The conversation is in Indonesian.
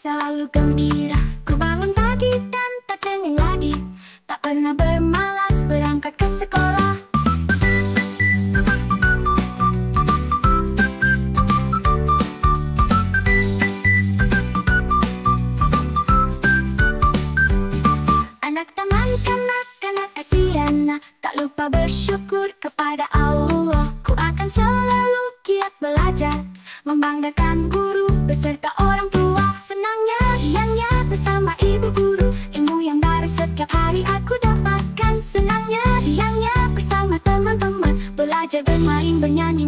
selalu gembira. Ku bangun pagi dan tak cengeng lagi, tak pernah bermalas berangkat ke sekolah. Anak Taman Kanak-Kanak Asiana, tak lupa bersyukur kepada Allah. Ku akan selalu giat belajar, membanggakan guru beserta orang tua. Senangnya, riangnya bersama ibu guru, ilmu yang baru setiap hari aku dapatkan. Senangnya, riangnya bersama teman-teman, belajar, bermain, bernyanyi